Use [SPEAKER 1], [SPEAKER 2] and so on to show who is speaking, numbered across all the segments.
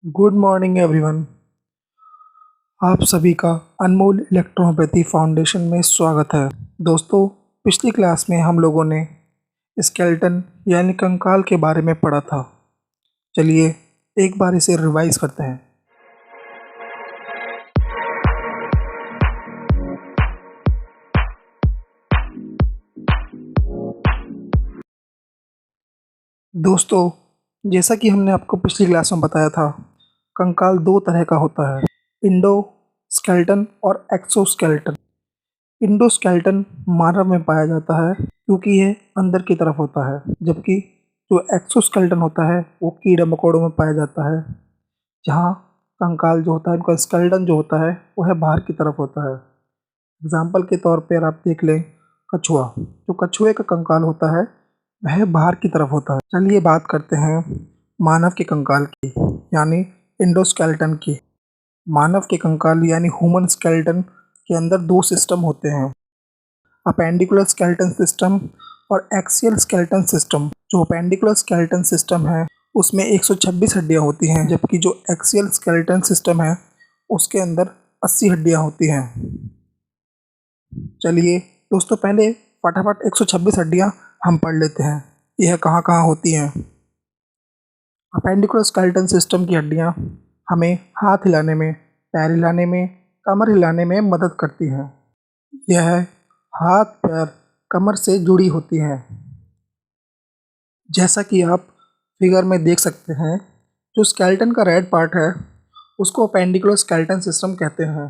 [SPEAKER 1] Good morning everyone. आप सभी का अनमोल इलेक्ट्रोपैथी फाउंडेशन में स्वागत है। दोस्तों, पिछली क्लास में हम लोगों ने स्केलेटन यानी कंकाल के बारे में पढ़ा था। चलिए एक बार इसे रिवाइज करते हैं। दोस्तों, जैसा कि हमने आपको पिछली क्लास में बताया था, कंकाल दो तरह का होता है, इंडोस्केलेटन और एक्सोस्केलेटन। इंडोस्केलेटन मानव में पाया जाता है क्योंकि यह अंदर की तरफ होता है, जबकि जो एक्सोस्केलेटन होता है वो कीड़े मकोड़ों में पाया जाता है, जहाँ कंकाल जो होता है, उनका स्केलेटन जो होता है वह बाहर की तरफ होता है। एग्जाम्पल के तौर पर आप देख लें कछुआ। जो कछुए का कंकाल होता है वह बाहर की तरफ होता है। चलिए बात करते हैं मानव के कंकाल की, यानी इंडोस्केलेटन की। मानव के कंकाल यानी ह्यूमन स्केलेटन के अंदर दो सिस्टम होते हैं, अपेंडिकुलर स्केलेटन सिस्टम और एक्सियल स्केलेटन सिस्टम। जो अपेंडिकुलर स्केलेटन सिस्टम है उसमें 126 हड्डियां होती हैं, जबकि जो एक्सियल स्केलेटन सिस्टम है उसके अंदर 80 हड्डियां होती हैं। चलिए दोस्तों, पहले फटाफट 126 हड्डियां हम पढ़ लेते हैं। यह कहाँ कहाँ होती हैं। अपेंडिकुलर स्केलेटन सिस्टम की हड्डियां हमें हाथ हिलाने में, पैर हिलाने में, कमर हिलाने में मदद करती हैं। यह हाथ, पैर, कमर से जुड़ी होती हैं। जैसा कि आप फिगर में देख सकते हैं, जो स्केलेटन का रेड पार्ट है उसको अपेंडिकुलर स्केलेटन सिस्टम कहते हैं।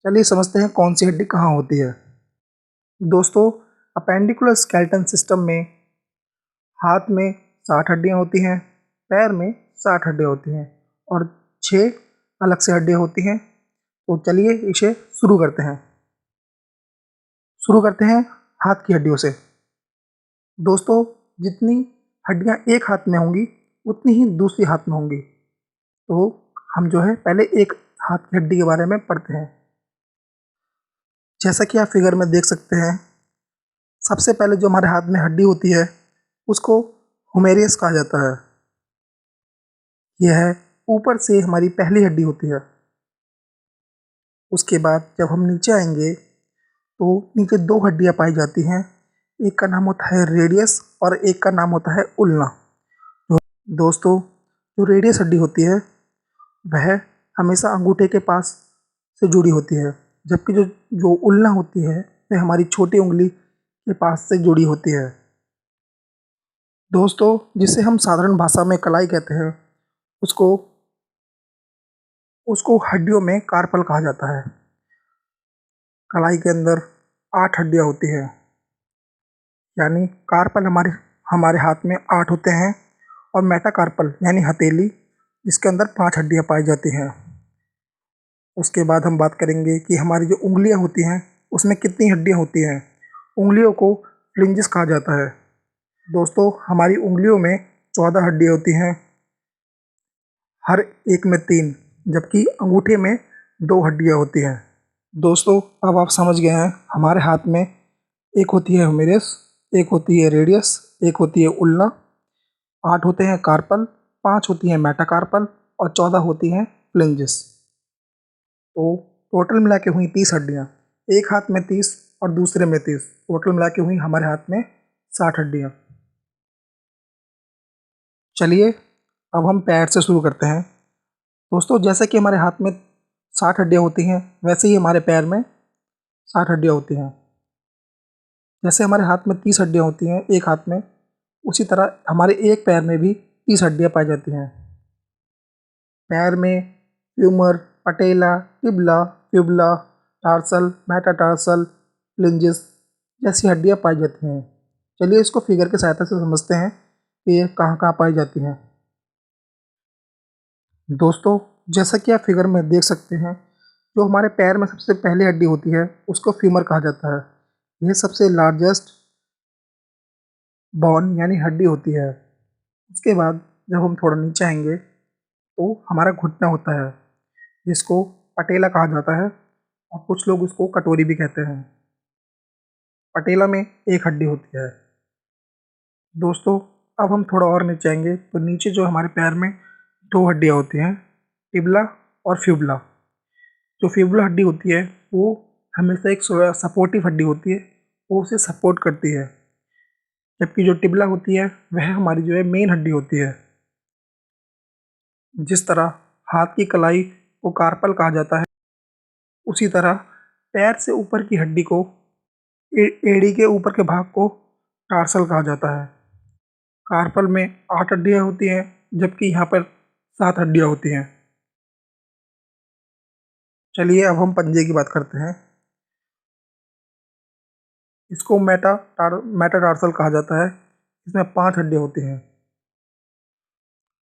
[SPEAKER 1] चलिए समझते हैं कौन सी हड्डी कहाँ होती है। दोस्तों, अपेंडिकुलर स्केलेटन सिस्टम में हाथ में 60 हड्डियाँ होती हैं, पैर में 60 हड्डियाँ होती हैं और 6 अलग से हड्डियाँ होती हैं। तो चलिए इसे शुरू करते हैं हाथ की हड्डियों से। दोस्तों, जितनी हड्डियां एक हाथ में होंगी उतनी ही दूसरी हाथ में होंगी। तो हम जो है पहले एक हाथ की हड्डी के बारे में पढ़ते हैं। जैसा कि आप फिगर में देख सकते हैं, सबसे पहले जो हमारे हाथ में हड्डी होती है उसको हुमेरियस कहा जाता है। यह ऊपर से हमारी पहली हड्डी होती है। उसके बाद जब हम नीचे आएंगे तो नीचे दो हड्डियां पाई जाती हैं। एक का नाम होता है रेडियस और एक का नाम होता है उल्ना। दोस्तों, जो रेडियस हड्डी होती है वह हमेशा अंगूठे के पास से जुड़ी होती है, जबकि जो जो उल्ना होती है वह हमारी छोटी उंगली के पास से जुड़ी होती है। दोस्तों, जिसे हम साधारण भाषा में कलाई कहते हैं, उसको उसको हड्डियों में कार्पल कहा जाता है। कलाई के अंदर 8 हड्डियां होती है, यानी कार्पल हमारे हमारे हाथ में 8 होते हैं और मेटाकार्पल यानी हथेली जिसके अंदर 5 हड्डियां पाई जाती हैं। उसके बाद हम बात करेंगे कि हमारी जो उंगलियां होती हैं उसमें कितनी हड्डियां होती हैं। उंगलियों को फ्लिंजेस कहा जाता है। दोस्तों, हमारी उंगलियों में 14 हड्डियां होती हैं, हर एक में 3, जबकि अंगूठे में 2 हड्डियां होती हैं। दोस्तों, अब आप समझ गए हैं, हमारे हाथ में एक होती है ह्यूमेरस, एक होती है रेडियस, एक होती है उल्ना, 8 होते हैं कार्पल, 5 होती हैं मेटाकार्पल और 14 होती हैं फ्लिंजेस। तो टोटल मिला के हुई 30 हड्डियाँ। एक हाथ में 30 और दूसरे में 30, टोटल मिला के हुई हमारे हाथ में 60 हड्डियाँ। चलिए अब हम पैर से शुरू करते हैं। दोस्तों, जैसे कि हमारे हाथ में 60 हड्डियाँ होती हैं वैसे ही हमारे पैर में 60 हड्डियाँ होती हैं। जैसे हमारे हाथ में 30 हड्डियाँ होती हैं एक हाथ में, उसी तरह हमारे एक पैर में भी 30 हड्डियाँ पाई जाती हैं। पैर में फ्यूमर, पटेला, टिबला, फ्यूबला, टार्सल, मेटाटार्सल, फ्लिंजेस जैसी हड्डियाँ पाई जाती हैं। चलिए इसको फिगर की सहायता से समझते हैं कि ये कहाँ कहाँ पाई जाती हैं। दोस्तों, जैसा कि आप फिगर में देख सकते हैं, जो हमारे पैर में सबसे पहली हड्डी होती है उसको फ्यूमर कहा जाता है। यह सबसे लार्जेस्ट बोन यानी हड्डी होती है। उसके बाद जब हम थोड़ा नीचे आएंगे तो हमारा घुटना होता है, जिसको पटेला कहा जाता है और कुछ लोग उसको कटोरी भी कहते हैं। पटेला में एक हड्डी होती है। दोस्तों, अब हम थोड़ा और नीचे आएंगे तो नीचे जो हमारे पैर में दो हड्डियाँ होती हैं, टिबला और फ्यूबला। जो फ्यूबला हड्डी होती है वो हमेशा एक सपोर्टिव हड्डी होती है, वो उसे सपोर्ट करती है, जबकि जो टिबला होती है वह हमारी जो है मेन हड्डी होती है। जिस तरह हाथ की कलाई को कार्पल कहा जाता है, उसी तरह पैर से ऊपर की हड्डी को एड़ी के ऊपर के भाग को टार्सल कहा जाता है। कार्पल में 8 हड्डियाँ होती हैं, जबकि यहाँ पर 7 हड्डियाँ होती हैं। चलिए अब हम पंजे की बात करते हैं। इसको मेटाटार्सल कहा जाता है। इसमें 5 हड्डियाँ होती हैं।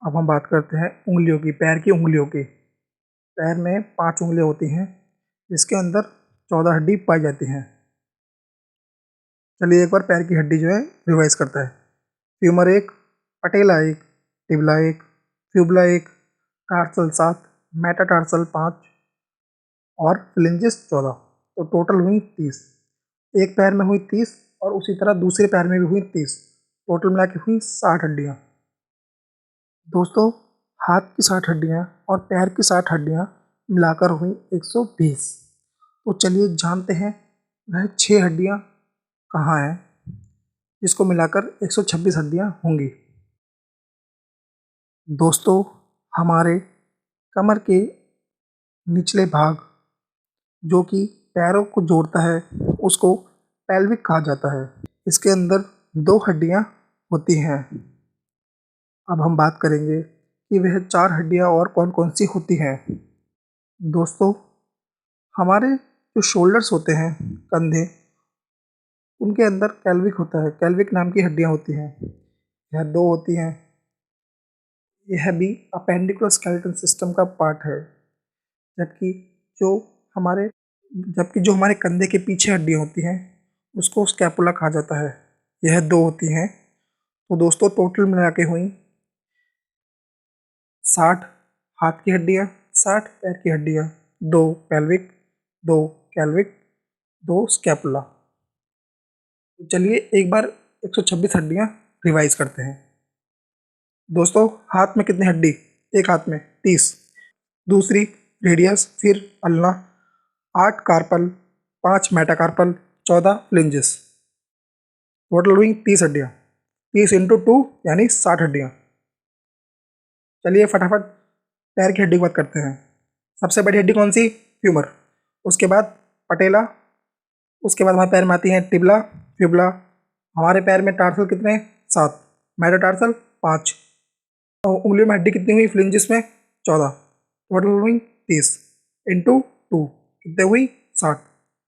[SPEAKER 1] अब हम बात करते हैं उंगलियों की, पैर की उंगलियों की। पैर में 5 उंगलियाँ होती हैं, जिसके अंदर 14 हड्डी पाई जाती हैं। चलिए एक बार पैर की हड्डी जो है रिवाइज करता है। फ्यूमर 1, पटेला 1, टिबला 1, फ्यूबला 1, टार्सल 7, मेटाटार्सल 5 और फ्लिंजिस 14। तो टोटल हुई 30। एक पैर में हुई 30 और उसी तरह दूसरे पैर में भी हुई 30। टोटल मिला के हुई 60 हड्डियाँ। दोस्तों, हाथ की 60 हड्डियाँ और पैर की 60 हड्डियाँ मिलाकर हुई 120। तो चलिए जानते हैं वह 6 हड्डियाँ कहाँ हैं, जिसको मिलाकर 126 हड्डियाँ होंगी। दोस्तों, हमारे कमर के निचले भाग, जो कि पैरों को जोड़ता है, उसको पेल्विक कहा जाता है। इसके अंदर 2 हड्डियाँ होती हैं। अब हम बात करेंगे कि वह 4 हड्डियाँ और कौन कौन सी होती हैं। दोस्तों, हमारे जो शोल्डर्स होते हैं, कंधे, उनके अंदर पेल्विक होता है। पेल्विक नाम की हड्डियाँ होती हैं। यह 2 होती हैं। यह भी अपेंडिकुलर स्केलेटन सिस्टम का पार्ट है। जबकि जो हमारे जबकि जो हमारे कंधे के पीछे हड्डियाँ होती हैं, उसको स्कैपुला कहा जाता है। यह 2 होती हैं। तो दोस्तों, टोटल मिला के हुई 60 हाथ की हड्डियाँ, 60 पैर की हड्डियाँ, 2 पेल्विक, 2 कैल्विक, 2 स्कैपुला। तो चलिए एक बार 126 हड्डियाँ रिवाइज करते हैं। दोस्तों, हाथ में कितनी हड्डी? एक हाथ में 30, दूसरी रेडियस, फिर अल्ना, 8 कार्पल, 5 मेटाकार्पल, 14 फ्लिंजिस। टोटल हुई 30 हड्डियाँ। 30 इंटू 2 यानी 60 हड्डियाँ। चलिए फटाफट पैर की हड्डी की बात करते हैं। सबसे बड़ी हड्डी कौन सी? फ्यूमर। उसके बाद पटेला। उसके बाद हमारे पैर में आती हैं टिबला, फ्यूबला। हमारे पैर में टार्सल कितने? 7, मेटाटार्सल 5। और उंगलियों में हड्डी कितनी हुई फ्लिंजिस में? 14। टोटल हुई 30 इंटू 2 कितने हुई? 60।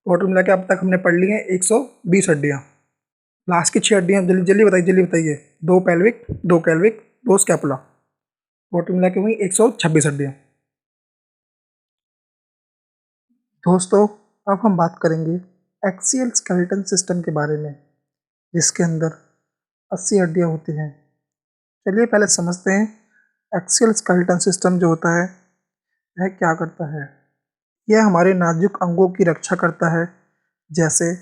[SPEAKER 1] टोटल मिला के अब तक हमने पढ़ ली हैं 120 हड्डियाँ। लास्ट की 6 हड्डियाँ जल्दी जल्दी बताइए, जल्दी बताइए। 2 पेल्विक, 2 कैल्विक, 2 स्कैपुला। टोटल मिला के हुई 126 हड्डियाँ। दोस्तों, अब हम बात करेंगे एक्सियल स्केलेटन सिस्टम के बारे में, जिसके अंदर 80 हड्डियाँ होती हैं। चलिए पहले समझते हैं एक्सियल स्केलेटन सिस्टम जो होता है वह क्या करता है। यह हमारे नाजुक अंगों की रक्षा करता है, जैसे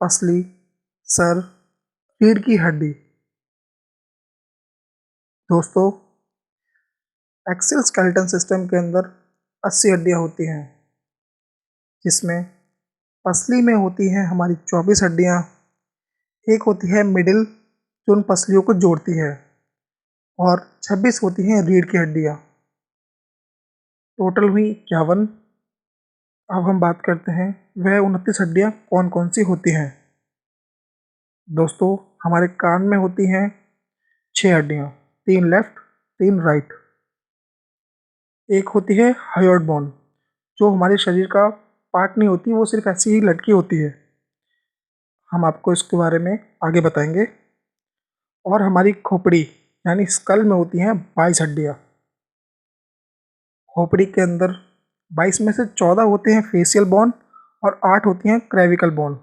[SPEAKER 1] पसली, सर, रीढ़ की हड्डी। दोस्तों, एक्सियल स्केलेटन सिस्टम के अंदर 80 हड्डियाँ होती हैं, जिसमें पसली में होती हैं हमारी 24 हड्डियाँ। एक होती है मिडिल, जो उन पसलियों को जोड़ती है, और 26 होती हैं रीढ़ की हड्डियाँ। टोटल हुई 51। अब हम बात करते हैं वह 29 हड्डियाँ कौन कौन सी होती हैं। दोस्तों, हमारे कान में होती हैं 6 हड्डियाँ, 3 लेफ्ट, 3 राइट। एक होती है हायोइड बोन, जो हमारे शरीर का पार्ट नहीं होती, वो सिर्फ ऐसी ही लटकी होती है। हम आपको इसके बारे में आगे बताएंगे। और हमारी खोपड़ी यानी स्कल में होती हैं 22 हड्डियाँ। खोपड़ी के अंदर 22 में से 14 होते हैं फेशियल बोन और 8 होती हैं क्रेविकल बोन।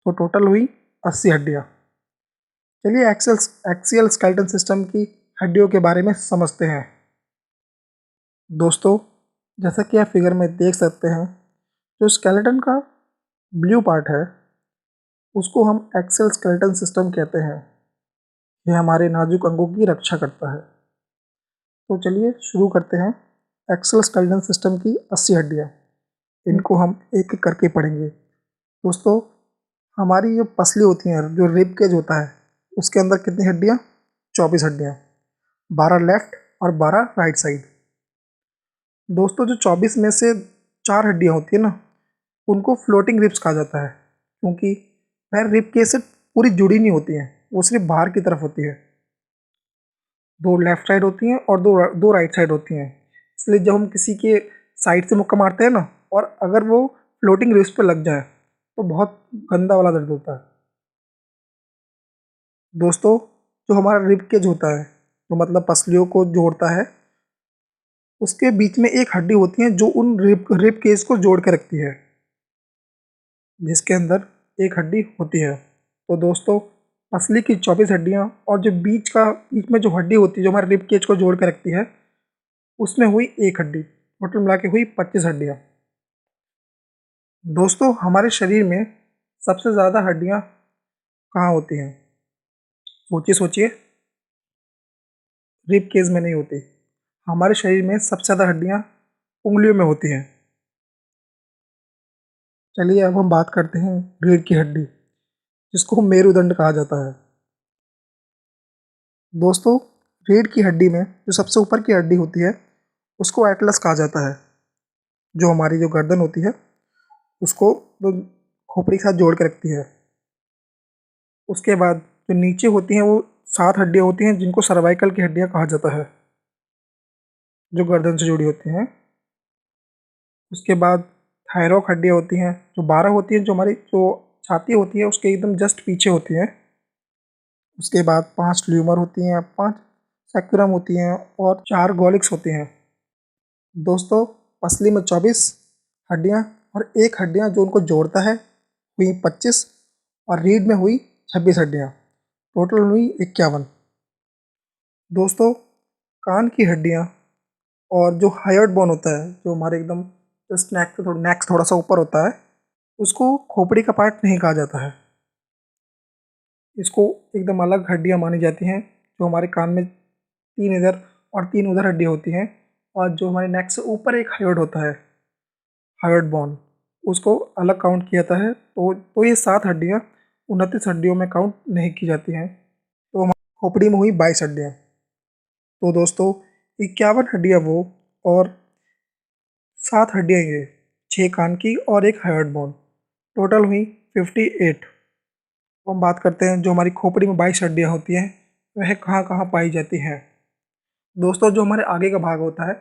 [SPEAKER 1] तो टोटल हुई 80 हड्डियाँ। चलिए एक्सियल स्केलेटन सिस्टम की हड्डियों के बारे में समझते हैं। दोस्तों, जैसा कि आप फिगर में देख सकते हैं, जो स्केलेटन का ब्लू पार्ट है उसको हम एक्सियल स्केलेटन सिस्टम कहते हैं। यह हमारे नाजुक अंगों की रक्षा करता है। तो चलिए शुरू करते हैं। एक्सल स्केलेटन सिस्टम की 80 हड्डियाँ, इनको हम एक एक करके पढ़ेंगे। दोस्तों, हमारी जो पसली होती हैं, जो रिब केज होता है, उसके अंदर कितनी हड्डियाँ? 24 हड्डियाँ, 12 लेफ्ट और 12 राइट साइड। दोस्तों, जो 24 में से 4 हड्डियाँ होती है ना, उनको फ्लोटिंग रिब्स कहा जाता है, क्योंकि वह रिब केज से पूरी जुड़ी नहीं होती हैं, वो सिर्फ बाहर की तरफ होती है। 2 लेफ्ट साइड होती हैं और दो राइट साइड होती हैं। इसलिए जब हम किसी के साइड से मुक्का मारते हैं ना, और अगर वो फ्लोटिंग रिब्स पे लग जाए तो बहुत गंदा वाला दर्द होता है। दोस्तों, जो हमारा रिब केज होता है, जो मतलब पसलियों को जोड़ता है, उसके बीच में एक हड्डी होती है जो उन रिब केज को जोड़ के रखती है, जिसके अंदर एक हड्डी होती है। तो दोस्तों, पसली की 24 हड्डियाँ और जो बीच में जो हड्डी होती है जो हमारे रिब केज को जोड़ के रखती है, उसमें हुई एक हड्डी। टोटल मिला के हुई 25 हड्डियाँ। दोस्तों, हमारे शरीर में सबसे ज़्यादा हड्डियाँ कहाँ होती हैं? सोचिए सोचिए। रिब केज में नहीं होती। हमारे शरीर में सबसे ज़्यादा हड्डियाँ उंगलियों में होती हैं। चलिए अब हम बात करते हैं रीढ़ की हड्डी, जिसको मेरुदंड कहा जाता है। दोस्तों, रीढ़ की हड्डी में जो सबसे ऊपर की हड्डी होती है, उसको एटलस कहा जाता है। जो हमारी जो गर्दन होती है, उसको तो खोपड़ी के साथ जोड़ के रखती है। उसके बाद जो नीचे होती हैं, वो 7 हड्डियाँ होती हैं, जिनको सर्वाइकल की हड्डियाँ कहा जाता है, जो गर्दन से जुड़ी होती हैं। उसके बाद थायरॉक हड्डियाँ होती हैं, जो 12 होती हैं, जो हमारी जो छाती होती है उसके एकदम जस्ट पीछे होती हैं। उसके बाद 5 ल्यूमर होती हैं, 5 सैक्युरम होती हैं और 4 गॉलिक्स होती हैं। दोस्तों, पसली में 24 हड्डियाँ और एक हड्डियाँ जो उनको जोड़ता है, हुई 25, और रीढ़ में हुई 26 हड्डियाँ। टोटल हुई 51। दोस्तों, कान की हड्डियाँ और जो हायोइड बोन होता है, जो हमारे एकदम जस्ट नेक थोड़ा सा ऊपर होता है, उसको खोपड़ी का पार्ट नहीं कहा जाता है। इसको एकदम अलग हड्डियाँ मानी जाती हैं। जो हमारे कान में 3 इधर और 3 उधर हड्डियाँ होती हैं, और जो हमारे नेक से ऊपर एक हायोइड होता है, हायोइड बोन, उसको अलग काउंट किया जाता है। तो ये 7 हड्डियाँ 29 हड्डियों में काउंट नहीं की जाती हैं। तो हमारी खोपड़ी में हुई 22 हड्डियाँ। तो दोस्तों, 51 हड्डियाँ वो, और 7 हड्डियाँ ये, 6 कान की और एक हायोइड बोन, टोटल हुई 58। अब हम बात करते हैं जो हमारी खोपड़ी में 22 हड्डियाँ होती हैं, वह कहाँ कहाँ पाई जाती हैं। दोस्तों, जो हमारे आगे का भाग होता है,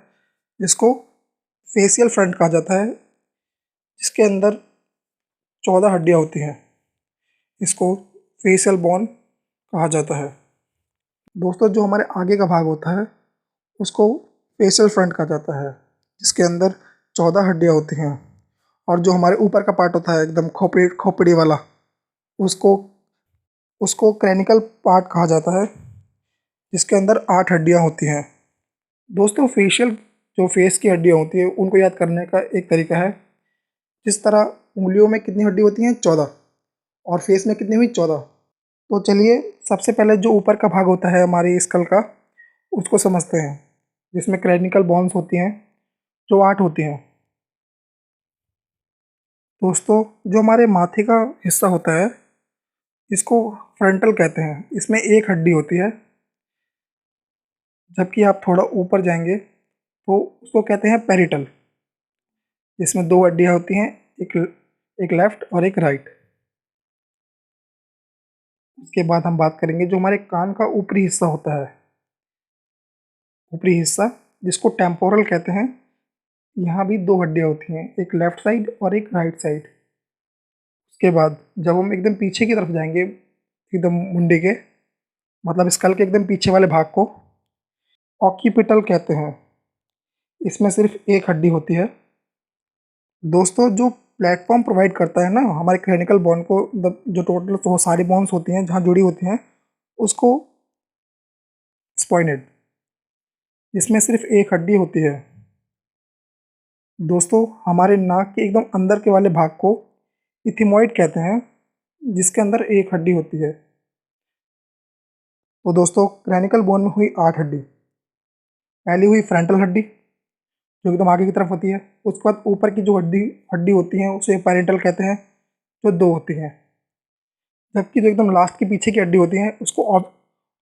[SPEAKER 1] जिसको फेशियल फ्रंट कहा जाता है, जिसके अंदर 14 हड्डियाँ होती हैं, इसको फेशियल बोन कहा जाता है। दोस्तों, जो हमारे आगे का भाग होता है, उसको फेशियल फ्रंट कहा जाता है, जिसके अंदर 14 हड्डियाँ होती हैं। और जो हमारे ऊपर का पार्ट होता है, एकदम खोपड़ी खोपड़ी वाला, उसको उसको क्रैनिकल पार्ट कहा जाता है, जिसके अंदर 8 हड्डियाँ होती हैं। दोस्तों, फेशियल जो फेस की हड्डियाँ होती है, उनको याद करने का एक तरीका है। जिस तरह उंगलियों में कितनी हड्डी होती हैं? 14, और फेस में कितनी हुई? 14। तो चलिए सबसे पहले जो ऊपर का भाग होता है हमारी स्कल का, उसको समझते हैं, जिसमें क्रैनिकल बोन्स होती हैं, जो 8 होती हैं। दोस्तों, जो हमारे माथे का हिस्सा होता है, इसको फ्रंटल कहते हैं। इसमें एक हड्डी होती है। जबकि आप थोड़ा ऊपर जाएंगे तो उसको कहते हैं पेरिटल, जिसमें 2 हड्डियाँ होती हैं, एक एक लेफ्ट और एक राइट। उसके बाद हम बात करेंगे जो हमारे कान का ऊपरी हिस्सा होता है, ऊपरी हिस्सा, जिसको टेम्पोरल कहते हैं। यहाँ भी 2 हड्डियाँ होती हैं, एक लेफ्ट साइड और एक राइट साइड। उसके बाद जब हम एकदम पीछे की तरफ जाएंगे, एकदम मुंडे के, मतलब स्कल के एकदम पीछे वाले भाग को ऑक्यूपिटल कहते हैं। इसमें सिर्फ एक हड्डी होती है। दोस्तों, जो प्लेटफॉर्म प्रोवाइड करता है ना हमारे क्रेनिकल बोन को, मतलब जो टोटल वो सारी बोन्स होती हैं जहाँ जुड़ी होती हैं, उसको स्पाइनेड, इसमें सिर्फ एक हड्डी होती है। दोस्तों, हमारे नाक के एकदम अंदर के वाले भाग को इथिमॉइड कहते हैं, जिसके अंदर एक हड्डी होती है। तो दोस्तों, क्रैनिकल बोन में हुई 8 हड्डी। पहली हुई फ्रंटल हड्डी जो एकदम आगे की तरफ होती है। उसके बाद ऊपर की जो हड्डी हड्डी होती है उसे पैरेंटल कहते हैं, जो दो होती हैं। जबकि जो एकदम लास्ट की पीछे की हड्डी होती है उसको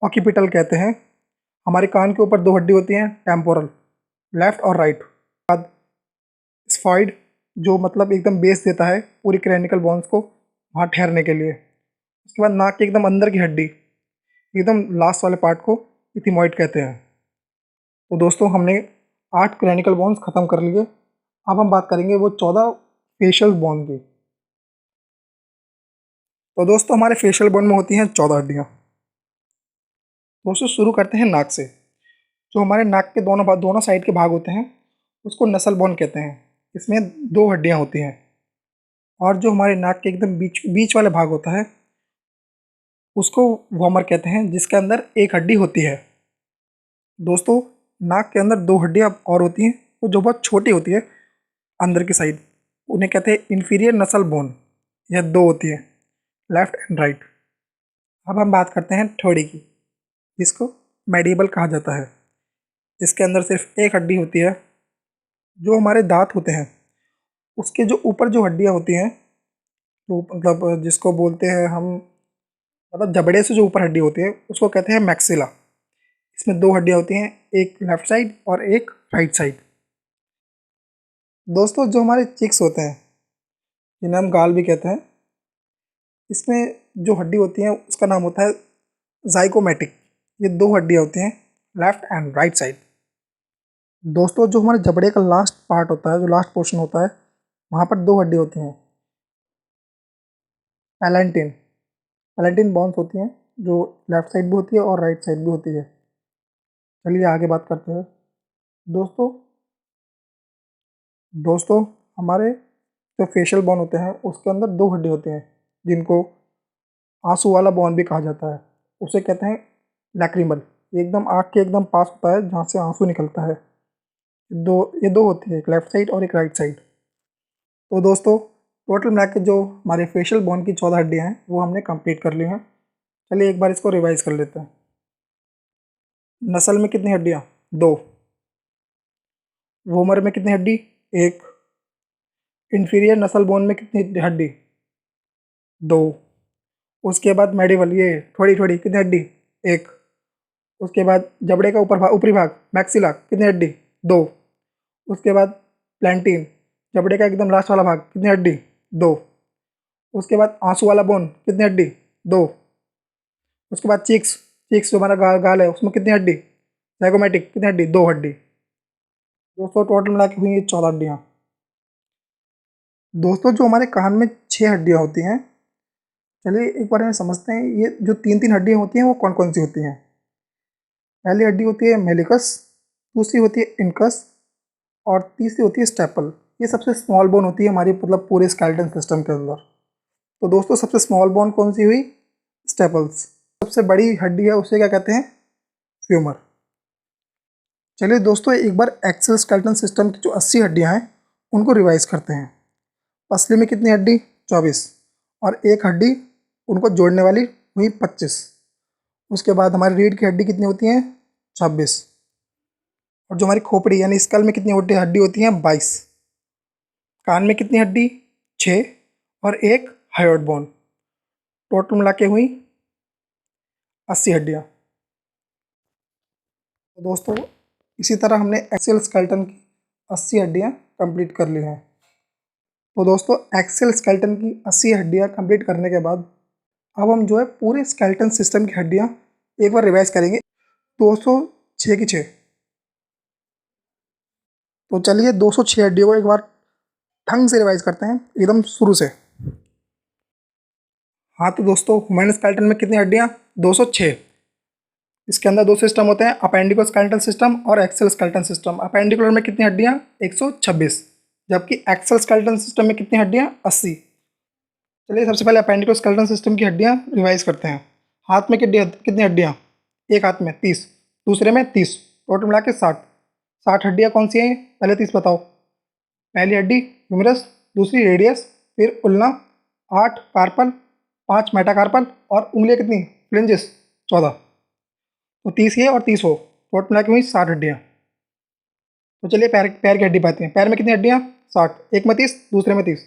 [SPEAKER 1] ऑक्यूपिटल कहते हैं। हमारे कान के ऊपर दो हड्डी होती हैं, टेम्पोरल, लेफ्ट और राइट। बाद स्फॉइड जो मतलब एकदम बेस देता है पूरी क्रैनिकल बोन्स को वहाँ ठहरने के लिए। उसके बाद नाक के एकदम अंदर की हड्डी, एकदम लास्ट वाले पार्ट को इथिमॉइड कहते हैं। तो दोस्तों हमने 8 क्रैनिकल बोन्स ख़त्म कर लिए। अब हम बात करेंगे वो 14 फेशियल बोन की। तो दोस्तों हमारे फेशियल बोन में होती हैं 14 हड्डियाँ। दोस्तों शुरू करते हैं नाक से। जो हमारे नाक के दोनों साइड के भाग होते हैं उसको नसल बोन कहते हैं। इसमें 2 हड्डियाँ होती हैं। और जो हमारे नाक के एकदम बीच बीच वाले भाग होता है उसको वॉमर कहते हैं, जिसके अंदर एक हड्डी होती है। दोस्तों नाक के अंदर 2 हड्डियाँ और होती हैं, वो जो बहुत छोटी होती है अंदर की साइड, उन्हें कहते हैं इंफीरियर नसल बोन। यह 2 होती है, लेफ्ट एंड राइट। अब हम बात करते हैं थोड़ी की, जिसको मैडिबल कहा जाता है। इसके अंदर सिर्फ एक हड्डी होती है। जो हमारे दांत होते हैं उसके जो ऊपर जो हड्डियाँ होती हैं, तो मतलब जिसको बोलते हैं हम, मतलब जबड़े से जो ऊपर हड्डी होती है उसको कहते हैं मैक्सिला। इसमें 2 हड्डियाँ होती हैं, एक लेफ्ट साइड और एक राइट साइड। दोस्तों जो हमारे चिक्स होते हैं जिन्हें हम गाल भी कहते हैं, इसमें जो हड्डी होती है उसका नाम होता है जाइगोमेटिक। ये 2 हड्डियाँ होती हैं, लेफ्ट एंड राइट साइड। दोस्तों जो हमारे जबड़े का लास्ट पार्ट होता है, जो लास्ट पोर्शन होता है, वहाँ पर 2 हड्डी होती हैं, पैलेंटिन। पैलेंटिन बोन्स होती हैं जो लेफ्ट साइड भी होती है और राइट साइड भी होती है। चलिए आगे बात करते हैं। दोस्तों दोस्तों हमारे जो फेशियल बोन होते हैं उसके अंदर 2 हड्डी होते हैं, जिनको आंसू वाला बोन भी कहा जाता है। उसे कहते हैं लैक्रिमल। ये एकदम आँख के एकदम पास होता है जहाँ से आंसू निकलता है। ये दो होती है, एक लेफ्ट साइड और एक राइट साइड। तो दोस्तों टोटल मिला के जो हमारे फेशियल बोन की 14 हड्डियाँ हैं वो हमने कंप्लीट कर ली हैं। चलिए एक बार इसको रिवाइज कर लेते हैं। नसल में कितनी हड्डियाँ? 2। वोमर में कितनी हड्डी? 1। इंफीरियर नसल बोन में कितनी हड्डी? 2। उसके बाद मेडिवल, ये थोड़ी थोड़ी, कितनी हड्डी? 1। उसके बाद जबड़े का ऊपरी भाग मैक्सिला, कितनी हड्डी? 2। उसके बाद प्लैंटीन, जबड़े का एकदम लास्ट वाला भाग, कितनी हड्डी? 2। उसके बाद आंसू वाला बोन, कितनी हड्डी? 2। उसके बाद चिक्स, चिक्स जो हमारा गाल है उसमें कितनी हड्डी? जाइगोमेटिक, कितनी हड्डी? 2 हड्डी। दोस्तों टोटल मिला के हुई ये 14 हड्डियाँ। दोस्तों जो हमारे कान में 6 हड्डियाँ होती हैं, चलिए एक बार में समझते हैं ये जो 3-3 हड्डियाँ होती हैं वो कौन कौन सी होती हैं। पहली हड्डी होती है मेलिकस, दूसरी होती है इनकस और तीसरी होती है स्टेपल। ये सबसे स्मॉल बोन होती है हमारी मतलब पूरे स्केलेटन सिस्टम के अंदर। तो दोस्तों सबसे स्मॉल बोन कौन सी हुई? स्टेपल्स। सबसे बड़ी हड्डी है उसे क्या कहते हैं? फ्यूमर। चलिए दोस्तों एक बार एक्सेल स्केलेटन सिस्टम की जो 80 हड्डियाँ हैं उनको रिवाइज करते हैं। पसली में कितनी हड्डी? 24। और एक हड्डी उनको जोड़ने वाली हुई 25। उसके बाद हमारी रीढ़ की हड्डी कितनी होती हैं? 26। और जो हमारी खोपड़ी यानी स्कल में कितनी हड्डी होती हैं? 22। कान में कितनी हड्डी? 6 और एक हायोइड बोन। टोटल मिला के हुई 80 हड्डियाँ। तो दोस्तों इसी तरह हमने एक्सेल स्केलेटन की 80 हड्डियाँ कंप्लीट कर ली हैं। तो दोस्तों एक्सेल स्केलेटन की 80 हड्डियाँ कंप्लीट करने के बाद अब हम जो है पूरे स्केलेटन सिस्टम की हड्डियाँ एक बार रिवाइज करेंगे, 206 की 6। तो चलिए 206 हड्डियों को एक बार ढंग से रिवाइज करते हैं एकदम शुरू से। हाँ तो दोस्तों ह्यूमन स्केलेटन में कितनी हड्डियाँ? 206। इसके अंदर 2 सिस्टम होते हैं, अपेंडिको स्केलेटन सिस्टम और एक्सेल स्केलेटन सिस्टम। अपेंडिकुलर में कितनी हड्डियाँ? 126। जबकि एक्सेल स्केलेटन सिस्टम में कितनी हड्डियाँ? 80। चलिए सबसे पहले अपेंडिको स्केलेटन सिस्टम की हड्डियाँ रिवाइज करते हैं। हाथ में कितनी हड्डियाँ? एक हाथ में 30, दूसरे में 30, टोटल मिला के 60। 60 हड्डियाँ कौन सी हैं? पहले 30 बताओ। पहली हड्डी ह्यूमरस, दूसरी रेडियस, फिर उल्ना, 8 कार्पल, 5 मेटाकार्पल और उंगलियाँ कितनी? फ्लिंजेस 14। तो 30 ये और 30 हो, टोटल मिला के हुई 60 हड्डियाँ। तो चलिए पैर पैर की हड्डी पाते हैं। पैर में कितनी हड्डियाँ? 60। एक में 30, दूसरे में 30,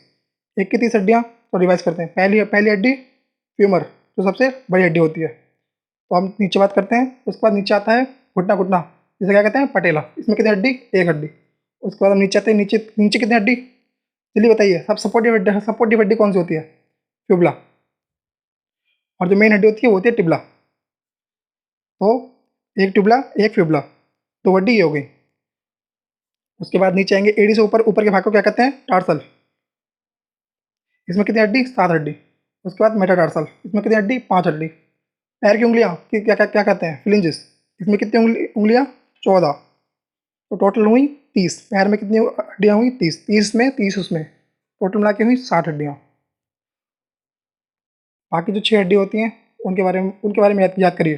[SPEAKER 1] एक की 30 हड्डियाँ। तो रिवाइज करते हैं। पहली पहली हड्डी फ्यूमर, जो सबसे बड़ी हड्डी होती है। तो हम नीचे बात करते हैं। उसके बाद नीचे आता है घुटना, घुटना जिसे क्या कहते हैं? पटेला। इसमें कितनी हड्डी? एक हड्डी। उसके बाद हम नीचे आते हैं। नीचे नीचे कितनी हड्डी? जल्दी बताइए। सब सपोर्टिव हड्डी कौन सी होती है? फ्यूबला। और जो मेन हड्डी होती है वो होती है टिबला। तो एक टिबला, एक फ्यूबला, दो हड्डी ये हो गई। उसके बाद नीचे आएंगे। एडी से ऊपर, ऊपर के भाग को क्या कहते हैं? टार्सल। इसमें कितनी हड्डी? 7 हड्डी। उसके बाद मेटाटार्सल। इसमें कितनी हड्डी? 5 हड्डी। पैर की उंगलियां क्या क्या क्या कहते हैं? फ्लिंजेस। इसमें कितनी उंगलियां? 14। तो टोटल हुई 30। पैर में कितनी हड्डियां हुई? 30। 30 में 30 उसमें, टोटल मिला के हुई 60 हड्डियां। बाकी जो 6 हड्डी होती हैं उनके बारे में याद करिए।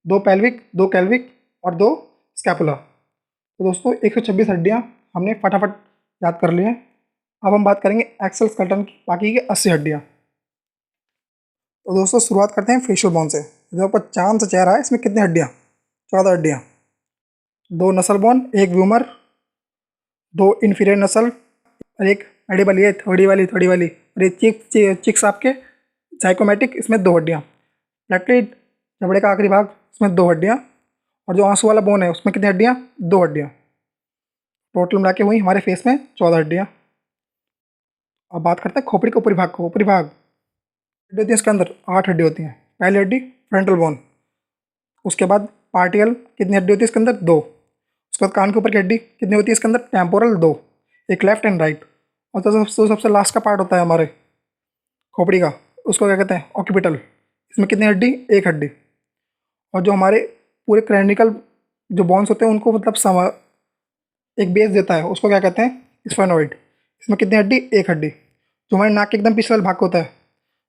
[SPEAKER 1] 2 पेल्विक, 2 कैल्विक और 2 स्कैपुला। तो दोस्तों 126 हड्डियां हमने फटाफट याद कर ली हैं। अब हम बात करेंगे एक्सल स्केलेटन की बाकी की 80 हड्डियां। तो दोस्तों शुरुआत करते हैं फेशियल बोन से। जो आपका चांद सा चेहरा है, इसमें कितनी हड्डियां? 14 हड्डियां। 2 नसल बोन, एक व्यूमर, 2 इन्फीरियर नसल और एक अड़ी वाली है, थोड़ी वाली और एक चिक्स आपके साइकोमेटिक। इसमें 2 हड्डियाँ। लैक्टेट, जबड़े का आखिरी भाग, इसमें 2 हड्डियाँ। और जो आंसू वाला बोन है उसमें कितनी हड्डियाँ? 2 हड्डियाँ। टोटल मिला के हुई हमारे फेस में 14 हड्डियाँ। अब बात करते हैं खोपड़ी के ऊपरी भाग को। ऊपरी भाग हड्डी होती है इसके अंदर, 8 हड्डी होती हैं। पहली हड्डी फ्रंटल बोन। उसके बाद पार्टिकल, कितनी हड्डी होती है इसके अंदर? 2। उसके बाद कान के ऊपर की हड्डी कितनी होती है इसके अंदर? टेम्पोरल, 2, एक लेफ्ट एंड राइट। और तो सबसे लास्ट का पार्ट होता है हमारे खोपड़ी का, उसको क्या कहते हैं? ऑक्यूपिटल। इसमें कितनी हड्डी? एक हड्डी। और जो हमारे पूरे क्रैनिकल जो बोन्स होते हैं उनको मतलब एक बेस देता है, उसको क्या कहते हैं? स्फेनोइड। इसमें कितनी हड्डी? एक हड्डी। जो हमारे नाक के एकदम पिछले वाला भाग होता है,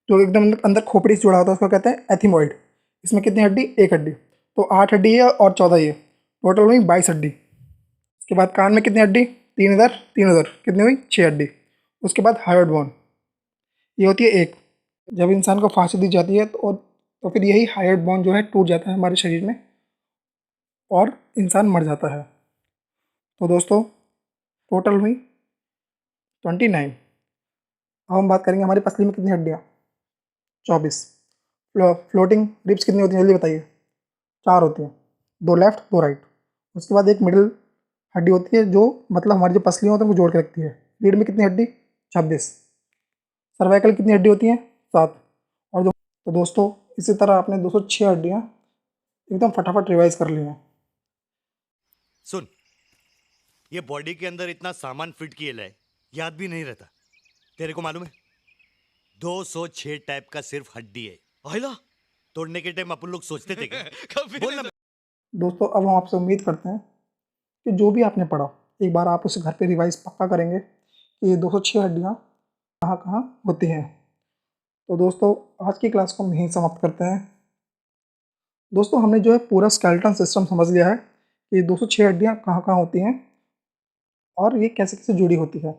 [SPEAKER 1] जो एकदम अंदर खोपड़ी से जुड़ा होता है, उसको कहते हैं एथिमोइड। इसमें कितनी हड्डी? एक हड्डी। तो 8 हड्डी है और 14 ये, टोटल हुई 22 हड्डी। उसके बाद कान में कितनी हड्डी? 3 इधर 3 उधर, कितनी हुई? 6 हड्डी। उसके बाद हायोइड बोन, ये होती है एक। जब इंसान को फांसी दी जाती है तो फिर यही हायोइड बोन जो है टूट जाता है हमारे शरीर में और इंसान मर जाता है। तो दोस्तों टोटल हुई 29। अब हम बात करेंगे हमारी पसली में कितनी हड्डियाँ? 24। फ्लोटिंग रिब्स कितनी होती हैं? जल्दी बताइए। 4 होती हैं, 2 लेफ्ट 2 राइट। उसके बाद एक मिडिल हड्डी होती है जो मतलब हमारी जो पसलियाँ होती हैं उनको जोड़ के रखती है। रीढ़ में कितनी हड्डी? 26। सर्वाइकल कितनी हड्डी होती हैं? 7। और जो तो दोस्तों इसी तरह आपने 206 हड्डियाँ एकदम फटाफट रिवाइज कर ली हैं।
[SPEAKER 2] सुन, ये बॉडी के अंदर इतना सामान फिट किए लाए, याद भी नहीं रहता। तेरे को मालूम है 206 टाइप का सिर्फ हड्डी है। अहिला तोड़ने के टाइम अपन लोग सोचते थे क्या? बोल ना।
[SPEAKER 1] दोस्तों अब हम आपसे उम्मीद करते हैं कि जो भी आपने पढ़ा एक बार आप उसे घर पे रिवाइज पक्का करेंगे कि ये 206 हड्डियाँ कहाँ कहाँ होती हैं। तो दोस्तों आज की क्लास को हम यहीं समाप्त करते हैं। दोस्तों हमने जो है पूरा स्केलेटन सिस्टम समझ लिया है कि 206 हड्डियाँ कहाँ कहाँ होती हैं और ये कैसे कैसे जुड़ी होती है।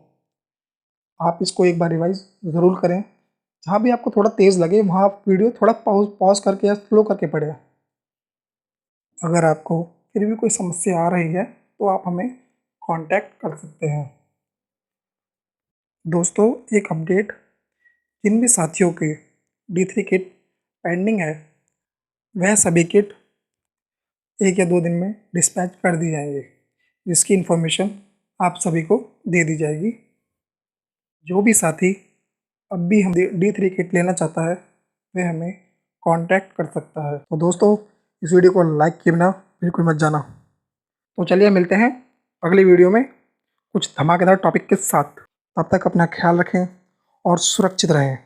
[SPEAKER 1] आप इसको एक बार रिवाइज ज़रूर करें। जहाँ भी आपको थोड़ा तेज़ लगे वहाँ आप वीडियो थोड़ा पॉज करके या स्लो करके पढ़ें। अगर आपको फिर भी कोई समस्या आ रही है तो आप हमें कांटेक्ट कर सकते हैं। दोस्तों एक अपडेट, जिन भी साथियों के D3 किट पेंडिंग है वह सभी किट 1 या 2 दिन में डिस्पैच कर दी जाएंगे, जिसकी इन्फॉर्मेशन आप सभी को दे दी जाएगी। जो भी साथी अब भी हम D3 किट लेना चाहता है वह हमें कांटेक्ट कर सकता है। तो दोस्तों इस वीडियो को लाइक किए बिना बिल्कुल मत जाना। तो चलिए मिलते हैं अगली वीडियो में कुछ धमाकेदार टॉपिक के साथ। तब तक अपना ख्याल रखें और सुरक्षित रहें।